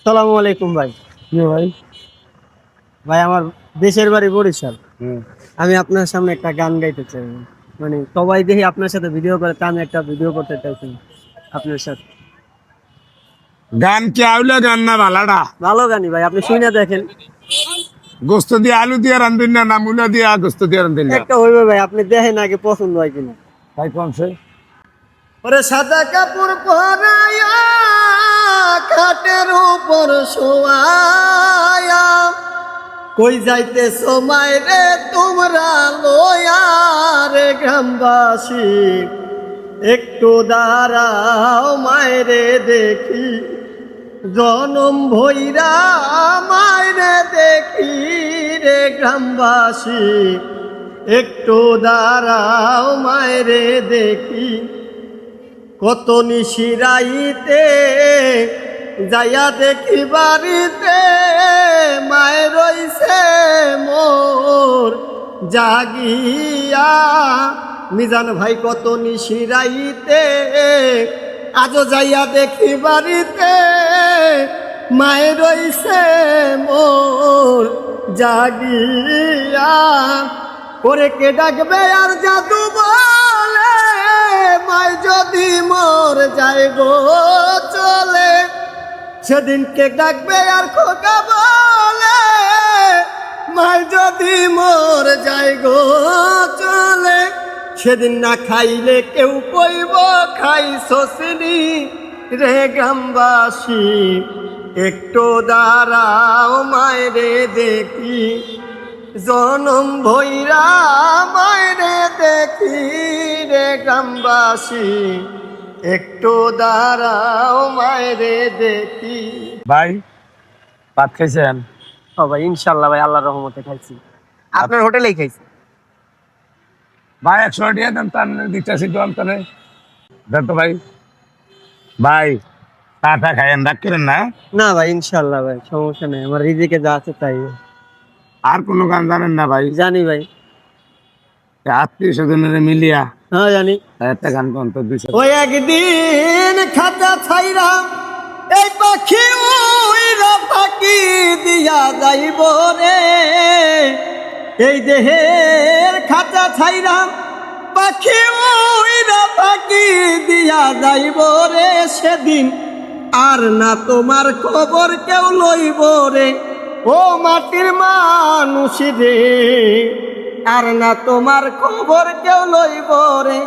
আসসালামু আলাইকুম ভাই। কি ভাই? ভাই আমার দেশের বাড়ি বরিশাল। হুম। আমি আপনার সামনে একটা গান গাইতে চাই। মানে সবাই দেখি আপনার সাথে ভিডিও করে, তা আমি একটা ভিডিও করতে চাইছি আপনার সাথে। গান কি আউলে গান না ভালাডা? ভালো গানই ভাই, আপনি শুনে দেখেন। গোস্ত দিয়ে আলু দিয়ে রান্ধুন না মূলা দিয়ে গোস্ত দিয়ে রান্ধুন না? একটা হইবে ভাই, আপনি দেখেন আগে পছন্দ হয় কিনা। তাই কোন সে? ওরে সাদা কাপড় পরায়া খাটের উপর শোয়ায়া, কই যাইতে সময় রে তোমরা লয়া রে গ্রামবাসী, একটু দাঁড়াও মায়রে দেখি, জনম ভৈরা মায়রে দেখি রে গ্রামবাসী, একটু দাঁড়াও মায়রে দেখি। কত নিশিরাইতে যাইয়া দেখি বাড়িতে, মায়ের রইছে মোর জাগিয়া। মিজান ভাই কত নিশিরাইতে আজও যাইয়া দেখি বাড়িতে, মায়ের রইছে মোর জাগিয়া। করে কে ডাকবে আর জাদু বলে, মাই যদি মোর যাই গো চলে, সেদিন কে ডাকবে আর খোকা বলে, মাই যদি মোর যাই গো চলে, সেদিন না খাইলে কেউ কইব খাই শোষিনি রে গ্রামবাসী, একটু দাঁড়াও মায়রে দেখি, জনম ভৈরা মায়রে দেখি রে গ্রামবাসী, একটু দাঁড়াও মায়রে দেখি। ভাই ভাত খাইছেন? ও ভাই ইনশাল্লাহ ভাই, আল্লাহর রহমতে খাইছি। আপনার হোটেলেই খাইছি ভাই 100 টাকা দেন, তার দিতেছি দোয়ান তানে দেন তো ভাই। ভাই টাটা খাইয়েন, রাগ করেন না। না ভাই, ইনশাল্লাহ ভাই, সমস্যা নেই, আমার রিজিকে যা আছে তাই। আর কোনো গান জানেন না ভাই? জানি ভাই। আত্মীয় স্বজনের মিলিয়া হ্যাঁ জানি। একটা গান কোন তো 200। ওই একদিন খাতা ছাইরা এই পাখি উইরা ফাঁকি দিয়া যাইব রে, এই দেহের খাতা ছাইরা পাখি উইরা ফাঁকি দিয়া যাইব রে, সেদিন আর না তোমার খবর কেউ লইব রে, ও মাটির মানুষ রে, আর না তোমার খবর কেউ লইব রে।